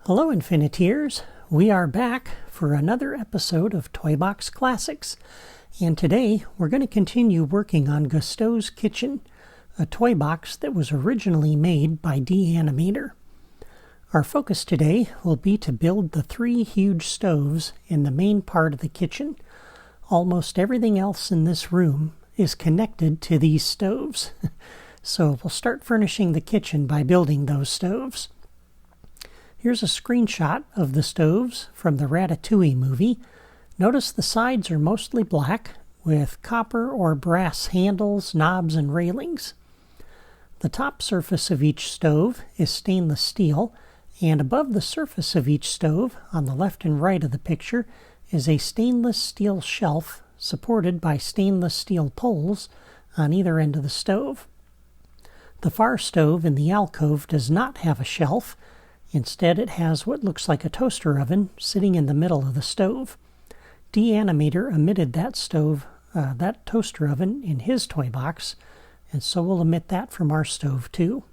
Hello Infiniteers, we are back for another episode of Toy Box Classics, and today we're going to continue working on Gusteau's Kitchen, a toy box that was originally made by D-Animator. Our focus today will be to build the 3 huge stoves in the main part of the kitchen. Almost everything else in this room is connected to these stoves, so we'll start furnishing the kitchen by building those stoves. Here's a screenshot of the stoves from the Ratatouille movie. Notice the sides are mostly black with copper or brass handles, knobs, and railings. The top surface of each stove is stainless steel, and above the surface of each stove, on the left and right of the picture, is a stainless steel shelf supported by stainless steel poles on either end of the stove. The far stove in the alcove does not have a shelf. Instead, it has what looks like a toaster oven sitting in the middle of the stove. D-Animator omitted that toaster oven in his toy box, and so we'll omit that from our stove too.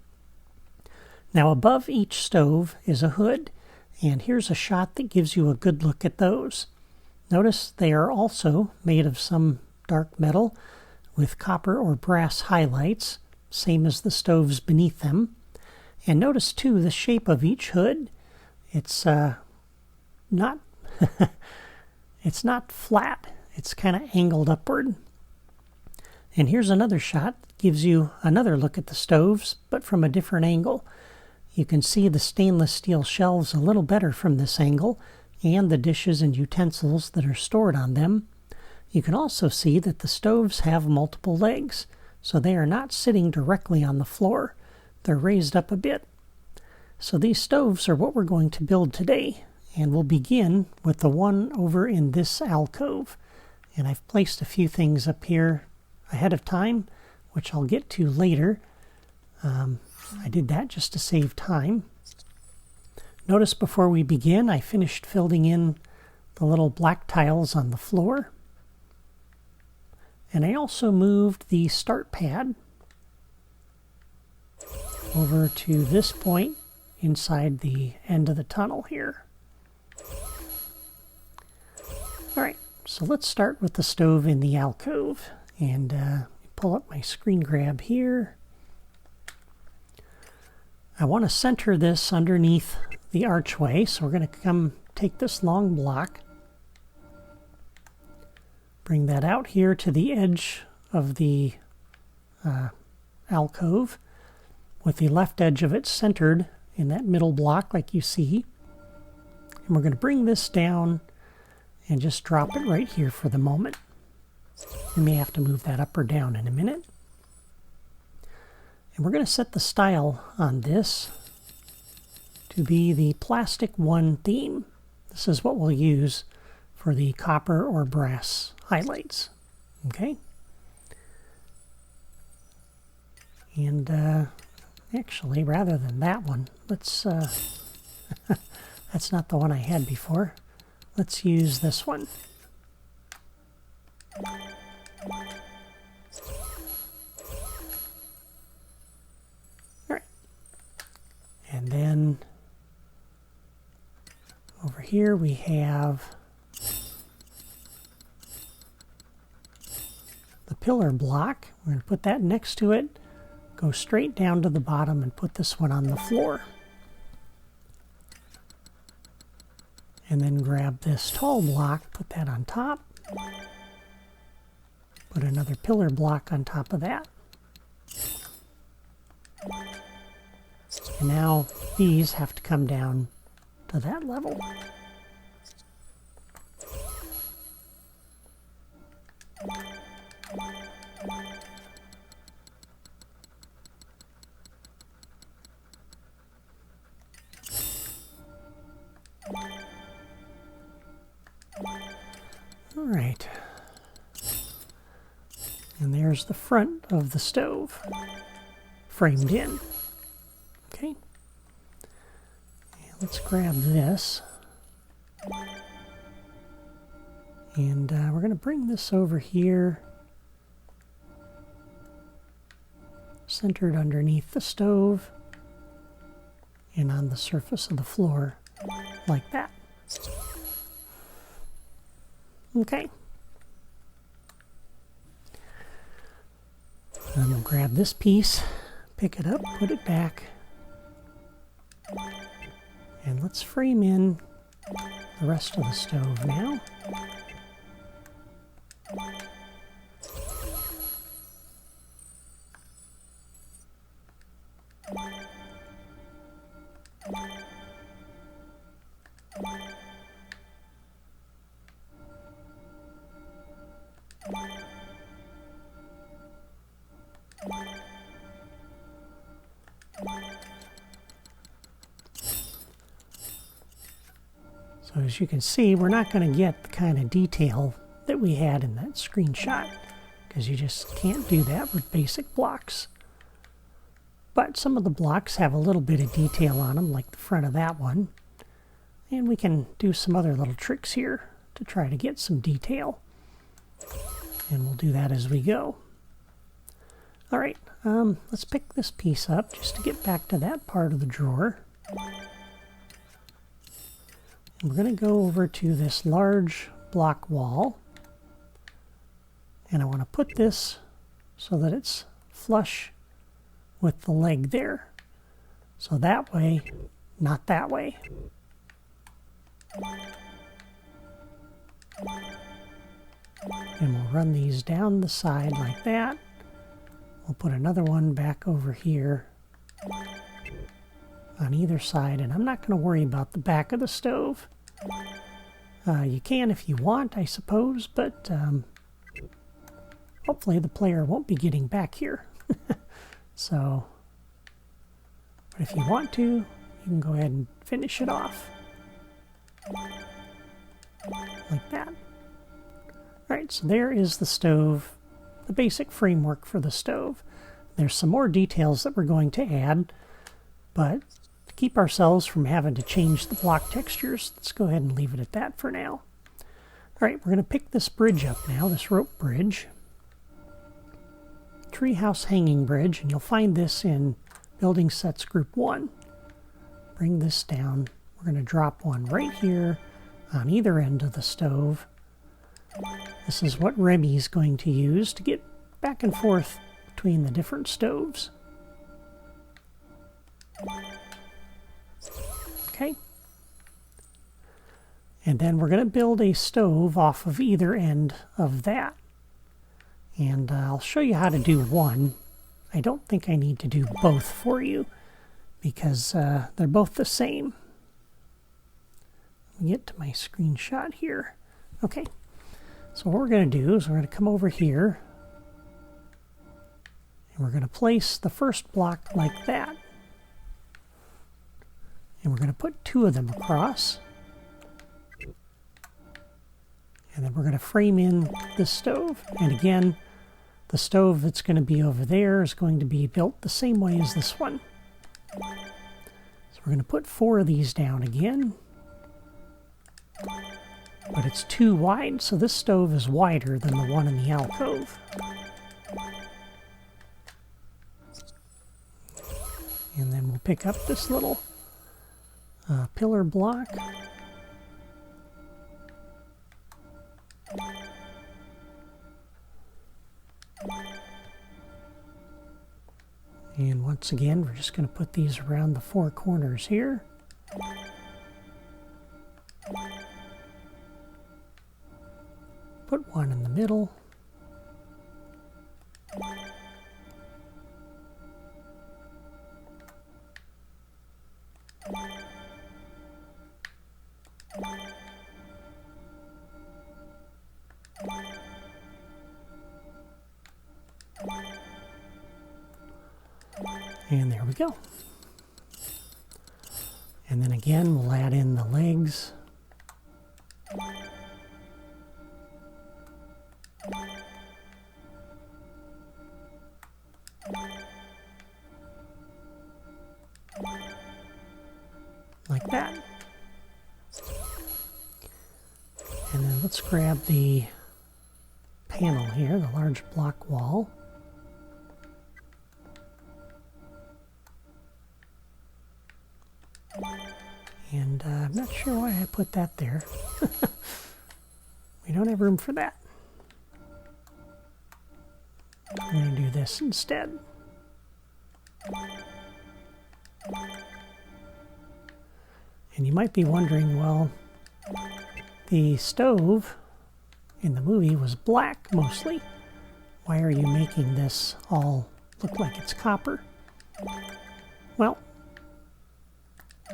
Now above each stove is a hood, and here's a shot that gives you a good look at those. Notice they are also made of some dark metal with copper or brass highlights, same as the stoves beneath them. And notice, too, the shape of each hood. It's not it's not flat. It's kind of angled upward. And here's another shot that gives you another look at the stoves, but from a different angle. You can see the stainless steel shelves a little better from this angle, and the dishes and utensils that are stored on them. You can also see that the stoves have multiple legs, so they are not sitting directly on the floor. They're raised up a bit. So these stoves are what we're going to build today, and we'll begin with the one over in this alcove. And I've placed a few things up here ahead of time, which I'll get to later. I did that just to save time. Notice before we begin, I finished filling in the little black tiles on the floor. And I also moved the start pad over to this point inside the end of the tunnel here. Alright, so let's start with the stove in the alcove. And pull up my screen grab here. I want to center this underneath the archway, so we're going to come take this long block, bring that out here to the edge of the alcove, with the left edge of it centered in that middle block like you see. And we're going to bring this down and just drop it right here for the moment. We may have to move that up or down in a minute. And we're going to set the style on this to be the Plastic One theme. This is what we'll use for the copper or brass highlights. Okay? And actually, rather than that one, let's, that's not the one I had before. Let's use this one. Alright. And then over here we have the pillar block. We're going to put that next to it. Go straight down to the bottom and put this one on the floor. And then grab this tall block, put that on top. Put another pillar block on top of that. And now these have to come down to that level. All right, and there's the front of the stove framed in. Okay, and let's grab this, and we're going to bring this over here, centered underneath the stove and on the surface of the floor like that. Okay. And we'll grab this piece, pick it up, put it back, and let's frame in the rest of the stove now. So as you can see, we're not going to get the kind of detail that we had in that screenshot, because you just can't do that with basic blocks. But some of the blocks have a little bit of detail on them, like the front of that one. And we can do some other little tricks here to try to get some detail. And we'll do that as we go. All right, let's pick this piece up just to get back to that part of the drawer. And we're going to go over to this large block wall. And I want to put this so that it's flush with the leg there. So that way, not that way. And we'll run these down the side like that. We'll put another one back over here on either side, and I'm not going to worry about the back of the stove. You can if you want, I suppose, but hopefully the player won't be getting back here. So, but if you want to, you can go ahead and finish it off like that. Alright, so there is the stove, the basic framework for the stove. There's some more details that we're going to add, but to keep ourselves from having to change the block textures, let's go ahead and leave it at that for now. Alright, we're going to pick this bridge up now, this rope bridge. Treehouse hanging bridge, and you'll find this in Building Sets Group 1. Bring this down. We're going to drop one right here on either end of the stove. This is what Remy's going to use to get back and forth between the different stoves. Okay. And then we're going to build a stove off of either end of that. And I'll show you how to do one. I don't think I need to do both for you because they're both the same. Let me get to my screenshot here. Okay, so what we're going to do is we're going to come over here and we're going to place the first block like that. And we're going to put two of them across. And then we're going to frame in the stove. And again, the stove that's going to be over there is going to be built the same way as this one. So we're going to put 4 of these down again. But it's too wide, so this stove is wider than the one in the alcove. And then we'll pick up this little pillar block. And once again, we're just going to put these around the 4 corners here. Put one in the middle. And there we go. And then again, we'll add in the legs. Like that. And then let's grab the panel here, the large block wall. And I'm not sure why I put that there. We don't have room for that. I'm going to do this instead. And you might be wondering, well, the stove in the movie was black mostly. Why are you making this all look like it's copper? Well,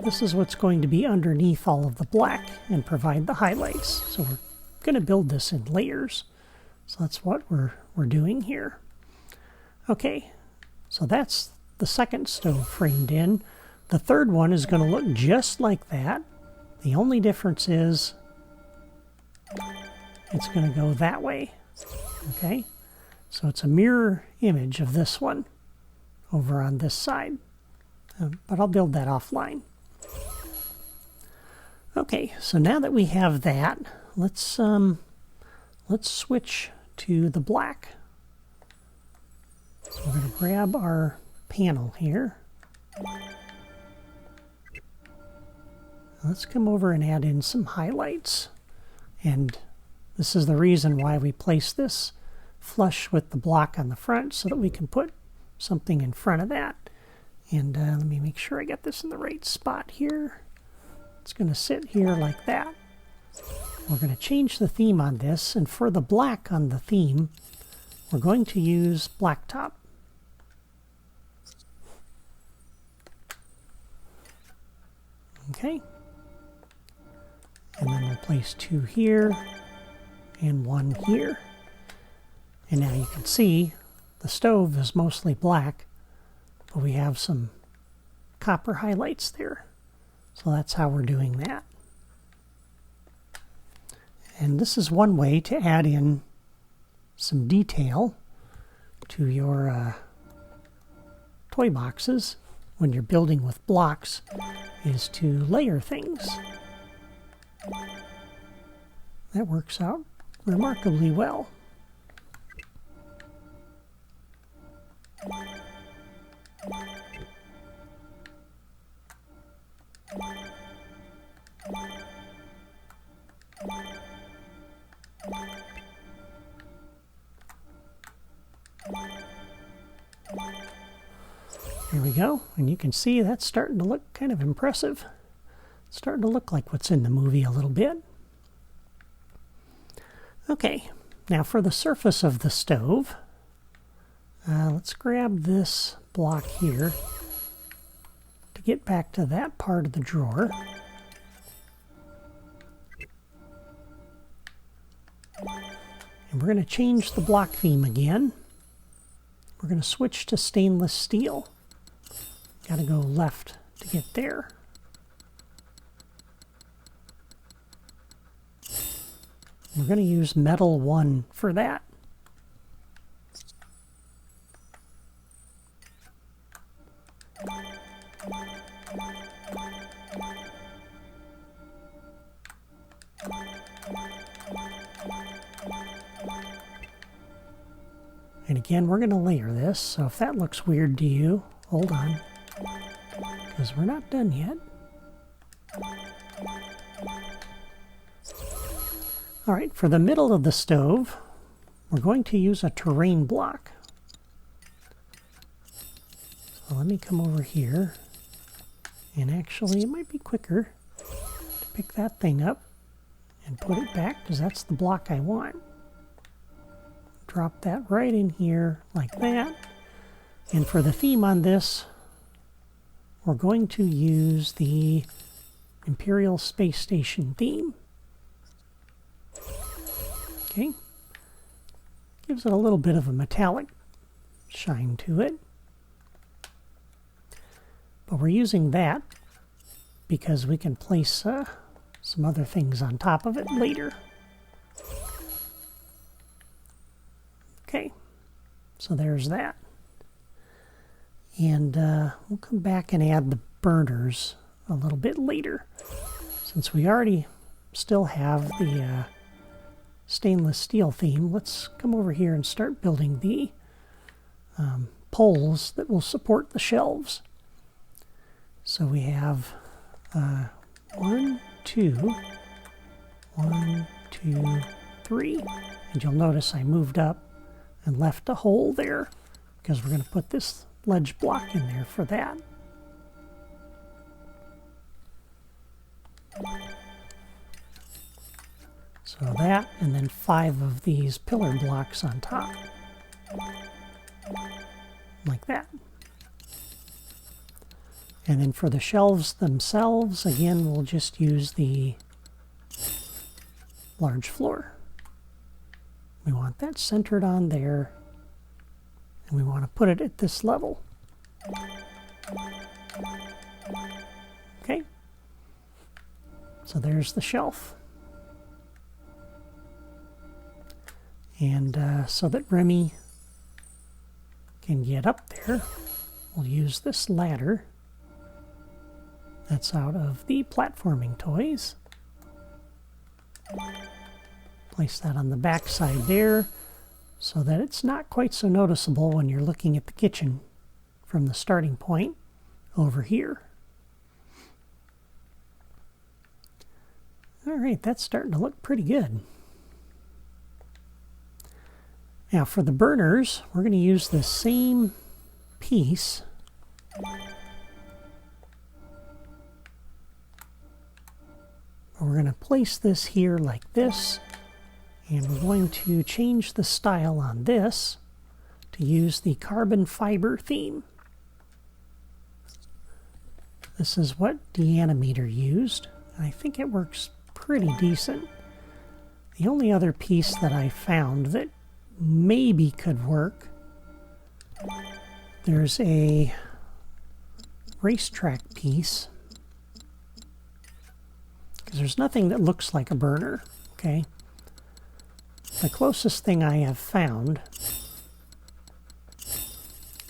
this is what's going to be underneath all of the black and provide the highlights. So we're going to build this in layers. So that's what we're doing here. Okay, so that's the second stove framed in. The third one is going to look just like that. The only difference is it's going to go that way. Okay, so it's a mirror image of this one over on this side. But I'll build that offline. Okay, so now that we have that, let's switch to the black. So we're going to grab our panel here. Let's come over and add in some highlights. And this is the reason why we place this flush with the block on the front, so that we can put something in front of that. And let me make sure I got this in the right spot here. It's going to sit here like that. We're going to change the theme on this, and for the black on the theme, we're going to use blacktop. Okay. And then we'll place 2 here and 1 here. And now you can see the stove is mostly black, but we have some copper highlights there. So that's how we're doing that. And this is one way to add in some detail to your toy boxes when you're building with blocks, is to layer things. That works out remarkably well. Here we go, and you can see that's starting to look kind of impressive. It's starting to look like what's in the movie a little bit. Okay, now for the surface of the stove, let's grab this block here to get back to that part of the drawer. And we're going to change the block theme again. We're going to switch to stainless steel. Got to go left to get there. We're going to use metal 1 for that. And again, we're going to layer this, so if that looks weird to you, hold on, because we're not done yet. All right, for the middle of the stove, we're going to use a terrain block. So let me come over here, and actually it might be quicker to pick that thing up and put it back, because that's the block I want. Drop that right in here like that. And for the theme on this, we're going to use the Imperial Space Station theme. Okay. Gives it a little bit of a metallic shine to it. But we're using that because we can place some other things on top of it later. Okay, so there's that. And we'll come back and add the burners a little bit later. Since we already still have the stainless steel theme, let's come over here and start building the poles that will support the shelves. So we have 1, 2, 1, 2, 3. And you'll notice I moved up and left a hole there because we're going to put this ledge block in there for that. So that, and then 5 of these pillar blocks on top. Like that. And then for the shelves themselves, again, we'll just use the large floor. We want that centered on there, and we want to put it at this level. Okay. So there's the shelf. And so that Remy can get up there, we'll use this ladder that's out of the platforming toys. Place that on the back side there so that it's not quite so noticeable when you're looking at the kitchen from the starting point over here. All right, that's starting to look pretty good. Now for the burners, we're going to use the same piece. We're going to place this here like this, and we're going to change the style on this to use the carbon fiber theme. This is what Deanimeter used. I think it works pretty decent. The only other piece that I found that maybe could work, there's a racetrack piece, because there's nothing that looks like a burner, okay? The closest thing I have found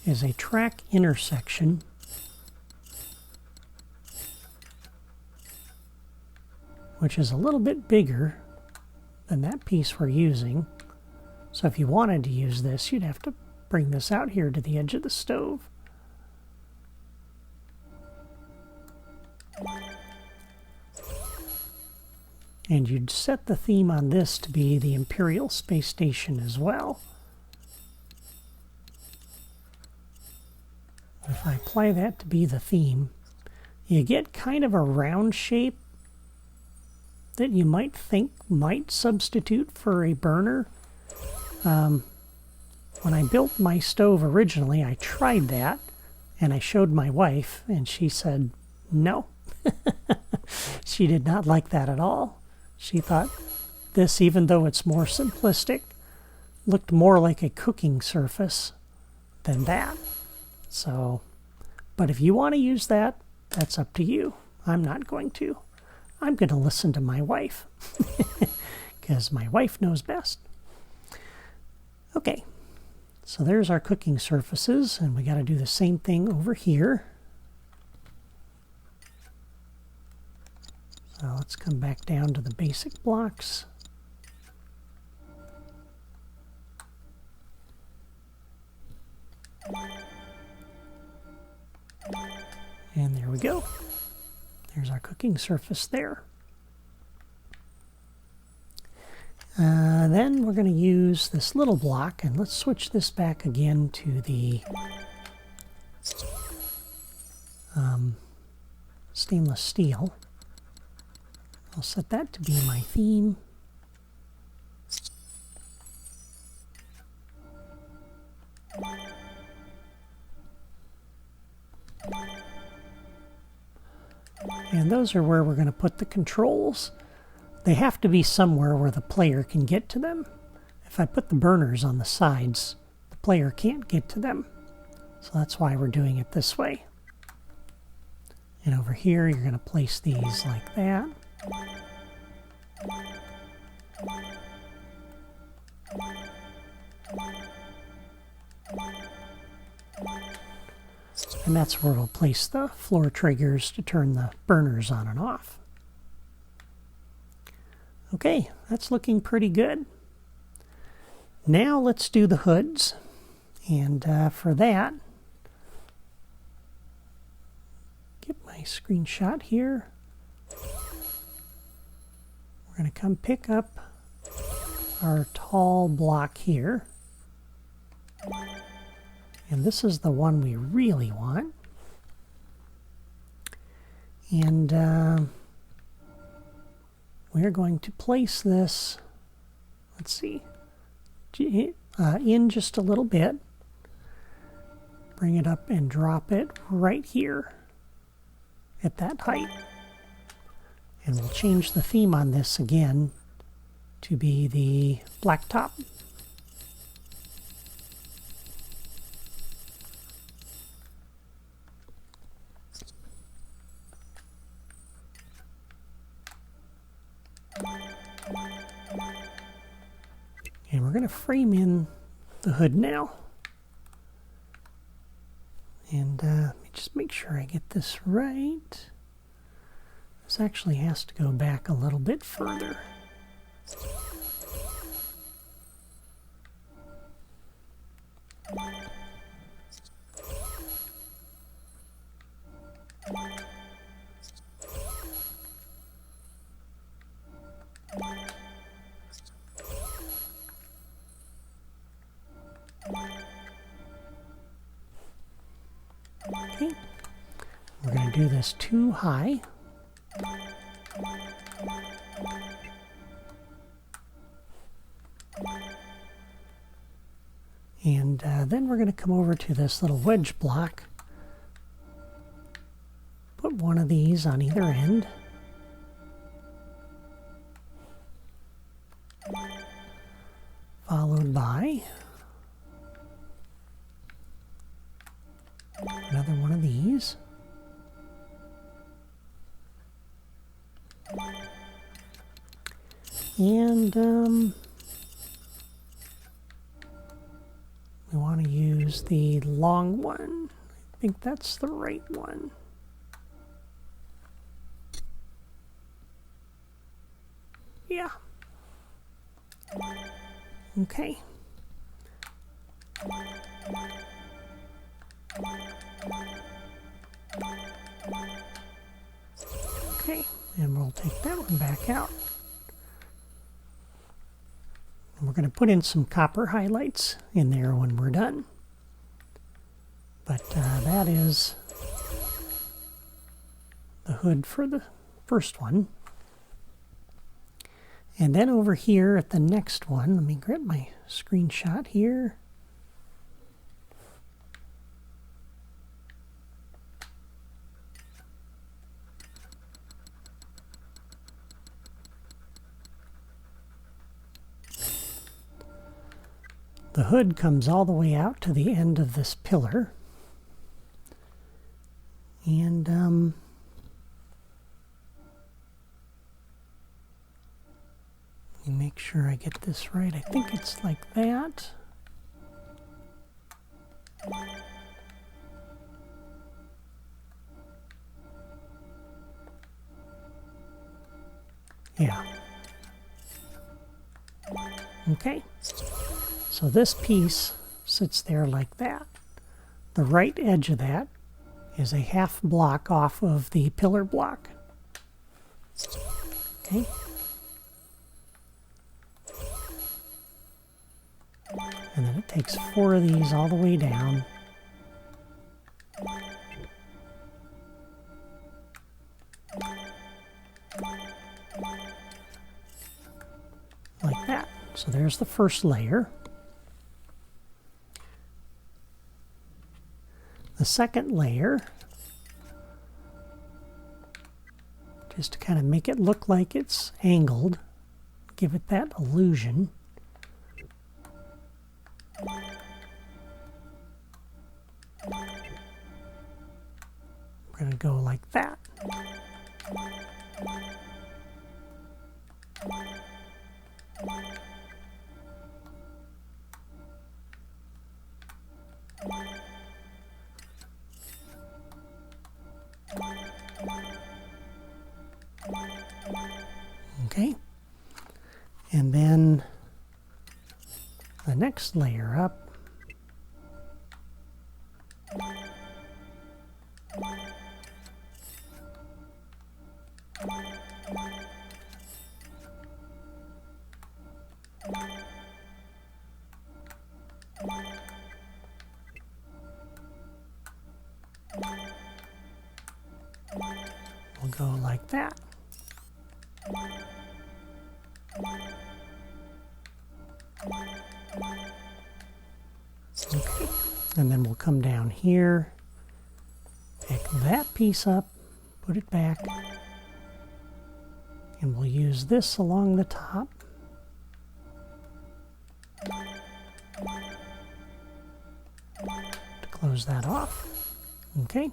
is a track intersection which is a little bit bigger than that piece we're using. So if you wanted to use this, you'd have to bring this out here to the edge of the stove. And you'd set the theme on this to be the Imperial Space Station as well. If I apply that to be the theme, you get kind of a round shape that you might think might substitute for a burner. When I built my stove originally, I tried that, and I showed my wife, and she said no. She did not like that at all. She thought this, even though it's more simplistic, looked more like a cooking surface than that. So, but if you want to use that, that's up to you. I'm not going to. I'm going to listen to my wife, because my wife knows best. Okay, so there's our cooking surfaces, and we got to do the same thing over here. So let's come back down to the basic blocks. And there we go. There's our cooking surface there. Then we're going to use this little block, and let's switch this back again to the stainless steel. I'll set that to be my theme. And those are where we're going to put the controls. They have to be somewhere where the player can get to them. If I put the burners on the sides, the player can't get to them. So that's why we're doing it this way. And over here, you're going to place these like that. And that's where we'll place the floor triggers to turn the burners on and off. Okay, that's looking pretty good. Now let's do the hoods. And for that, get my screenshot here. We're going to come pick up our tall block here. And this is the one we really want. And we're going to place this, let's see, in just a little bit. Bring it up and drop it right here at that height. And we'll change the theme on this again to be the black top. And we're going to frame in the hood now. And let me just make sure I get this right. This actually has to go back a little bit further. Okay, we're going to do this too high. And then we're going to come over to this little wedge block. Put one of these on either end. Followed by another one of these. And we want to use the long one. I think that's the right one. Yeah. Okay. Okay, and we'll take that one back out. And we're going to put in some copper highlights in there when we're done. But that is the hood for the first one. And then over here at the next one, let me grab my screenshot here. The hood comes all the way out to the end of this pillar. And let me make sure I get this right. I think it's like that. Yeah. Okay. So this piece sits there like that. The right edge of that is a half block off of the pillar block. Okay. And then it takes 4 of these all the way down. Like that. So there's the first layer. The second layer, just to kind of make it look like it's angled, give it that illusion. We're going to go like that. Okay, and then the next layer up, We'll go like that. Okay, and then we'll come down here, pick that piece up, put it back, and we'll use this along the top. To close that off. Okay.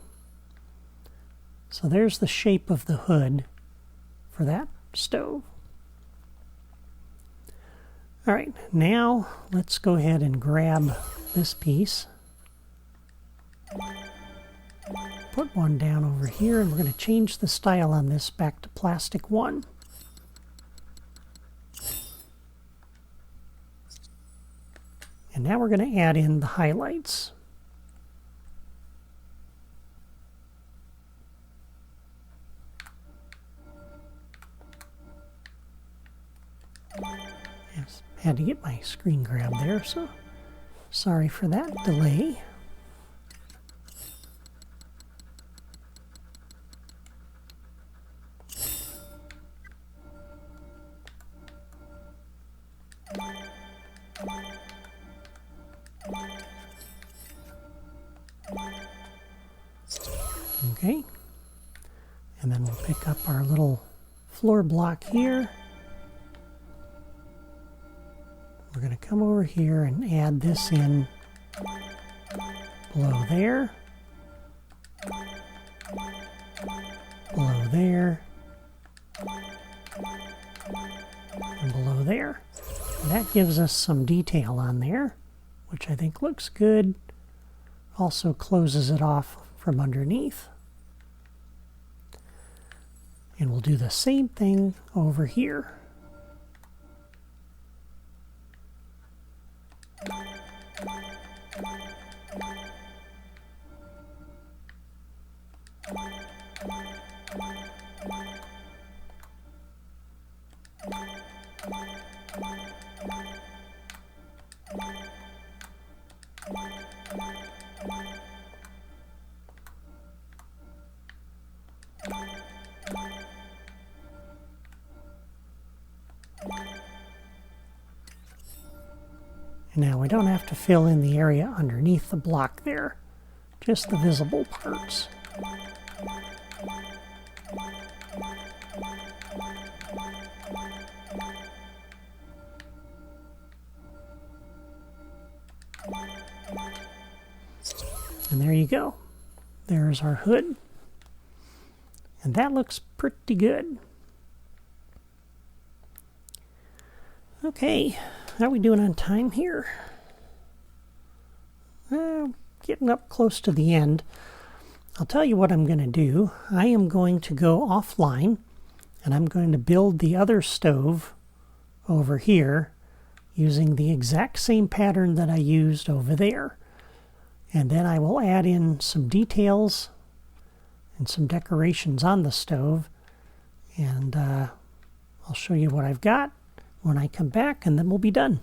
So there's the shape of the hood for that stove. All right, now let's go ahead and grab this piece. Put one down over here, and we're going to change the style on this back to plastic 1. And now we're going to add in the highlights. Yes, had to get my screen grabbed there, so sorry for that delay. Okay, and then we'll pick up our little floor block here. We're going to come over here and add this in below there, below there, and below there. And that gives us some detail on there, which I think looks good. Also closes it off from underneath. And we'll do the same thing over here. And now we don't have to fill in the area underneath the block there, just the visible parts. And there you go. There's our hood. And that looks pretty good. Okay, how are we doing on time here? Getting up close to the end. I'll tell you what I'm going to do. I am going to go offline, and I'm going to build the other stove over here using the exact same pattern that I used over there. And then I will add in some details and some decorations on the stove, and I'll show you what I've got when I come back, and then we'll be done.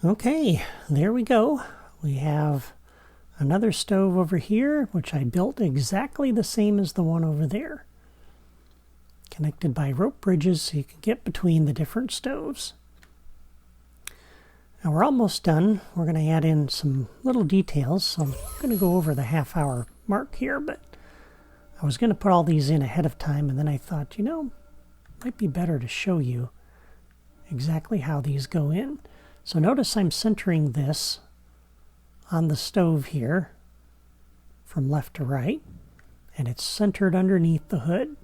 Okay, there we go. We have another stove over here, which I built exactly the same as the one over there. Connected by rope bridges so you can get between the different stoves. Now we're almost done. We're going to add in some little details, so I'm going to go over the half-hour mark here, but I was going to put all these in ahead of time, and then I thought, you know, it might be better to show you exactly how these go in. So notice I'm centering this on the stove here from left to right, and it's centered underneath the hood.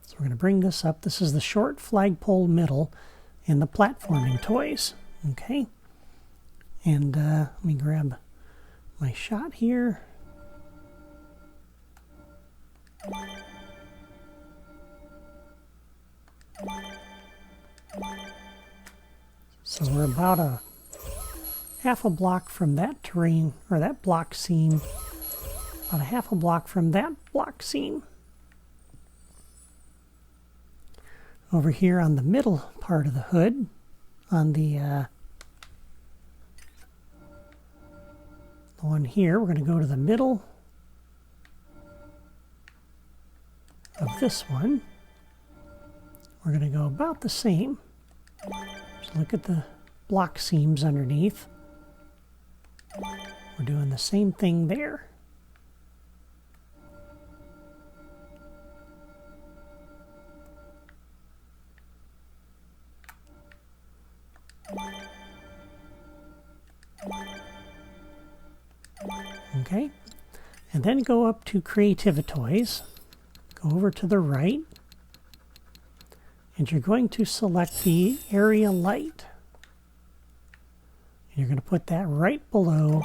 So we're going to bring this up. This is the short flagpole middle in the platforming toys. Okay, and let me grab my shot here. So we're about a half a block from that terrain, or that block scene, about a half a block from that block scene. Over here on the middle part of the hood, on the one here, we're going to go to the middle of this one. We're going to go about the same. Just look at the block seams underneath. We're doing the same thing there. Okay, and then go up to Creativitoys, go over to the right, and you're going to select the area light. And you're going to put that right below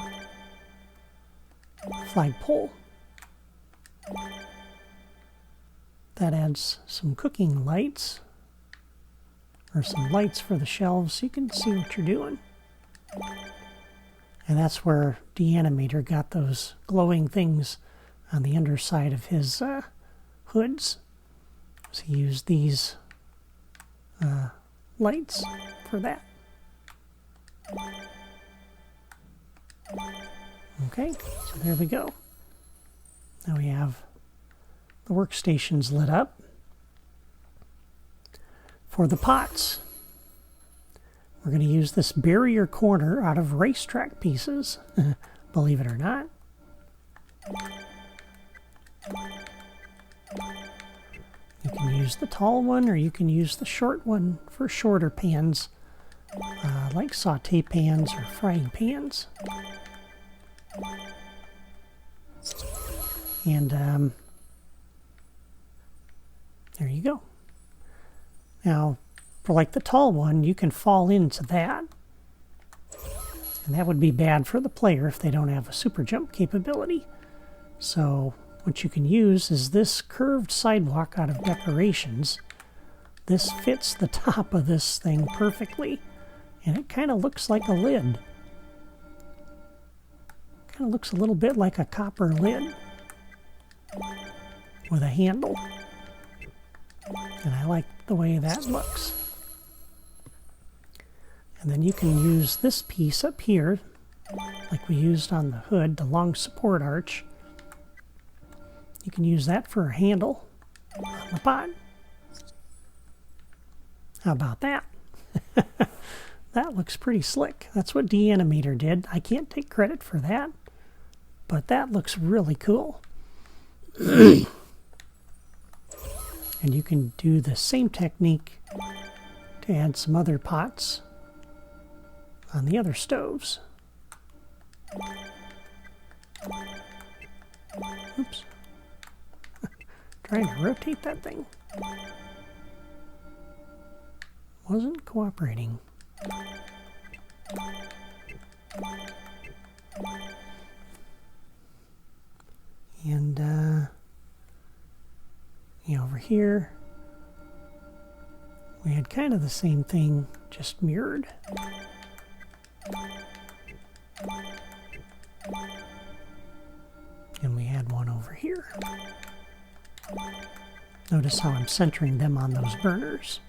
flagpole. That adds some cooking lights, or some lights for the shelves so you can see what you're doing. And that's where Deanimator got those glowing things on the underside of his hoods. So he used these lights for that. Okay, so there we go. Now we have the workstations lit up. For the pots, we're going to use this barrier corner out of racetrack pieces, believe it or not. You can use the tall one or you can use the short one for shorter pans, like saute pans or frying pans. And there you go. Now, for like the tall one, you can fall into that. And that would be bad for the player if they don't have a super jump capability. So what you can use is this curved sidewalk out of decorations. This fits the top of this thing perfectly. And it kind of looks like a lid. Kind of looks a little bit like a copper lid with a handle. And I like the way that looks. And then you can use this piece up here, like we used on the hood, the long support arch. You can use that for a handle on the pot. How about that? That looks pretty slick. That's what Deanimator did. I can't take credit for that, but that looks really cool. And you can do the same technique to add some other pots on the other stoves. Oops. Trying to rotate that thing. Wasn't cooperating. And over here we had kind of the same thing, just mirrored. And we had one over here. Notice how I'm centering them on those burners.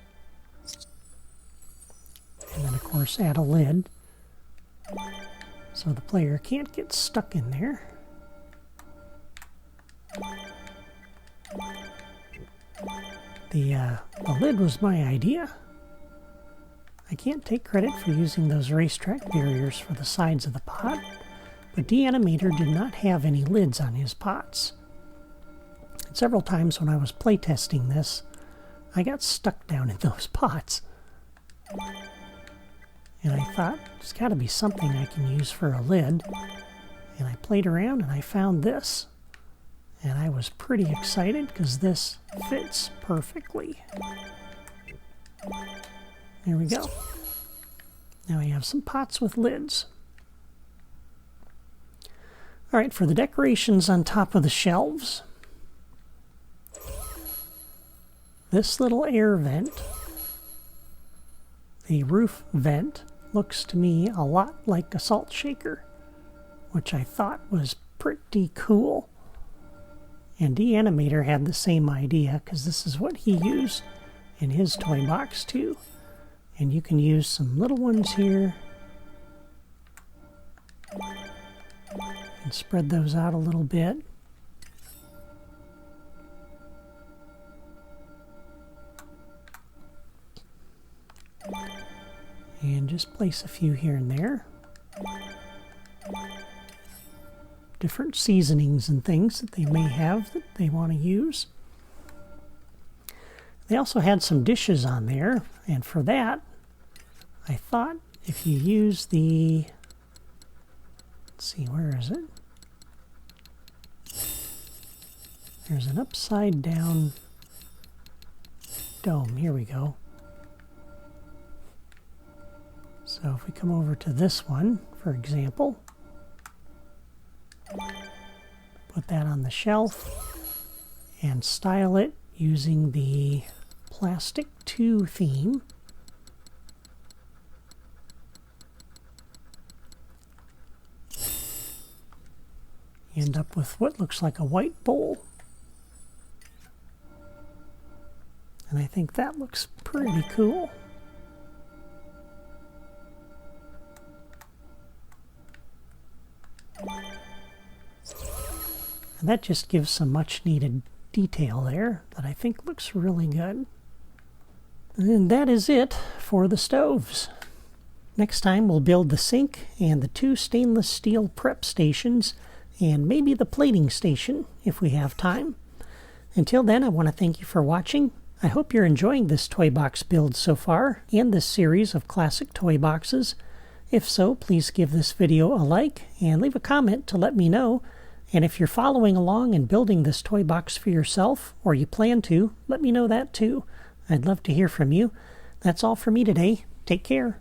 And then of course add a lid so the player can't get stuck in there. The lid was my idea. I can't take credit for using those racetrack barriers for the sides of the pot, but Deanimator did not have any lids on his pots. And several times when I was playtesting this, I got stuck down in those pots. And I thought, there's got to be something I can use for a lid. And I played around and I found this. And I was pretty excited because this fits perfectly. There we go. Now we have some pots with lids. All right, for the decorations on top of the shelves, this little air vent, the roof vent, looks to me a lot like a salt shaker, which I thought was pretty cool. And Deanimator had the same idea because this is what he used in his toy box too. And you can use some little ones here and spread those out a little bit. And just place a few here and there. Different seasonings and things that they may have that they want to use. They also had some dishes on there, and for that, I thought if you use the, let's see, where is it? There's an upside down dome. Here we go. So if we come over to this one, for example, put that on the shelf and style it using the plastic 2 theme. You end up with what looks like a white bowl. And I think that looks pretty cool. And that just gives some much needed detail there that I think looks really good. And that is it for the stoves. Next time we'll build the sink and the 2 stainless steel prep stations and maybe the plating station if we have time. Until then, I want to thank you for watching. I hope you're enjoying this toy box build so far and this series of classic toy boxes. If so, please give this video a like and leave a comment to let me know. And if you're following along and building this toy box for yourself, or you plan to, let me know that too. I'd love to hear from you. That's all for me today. Take care.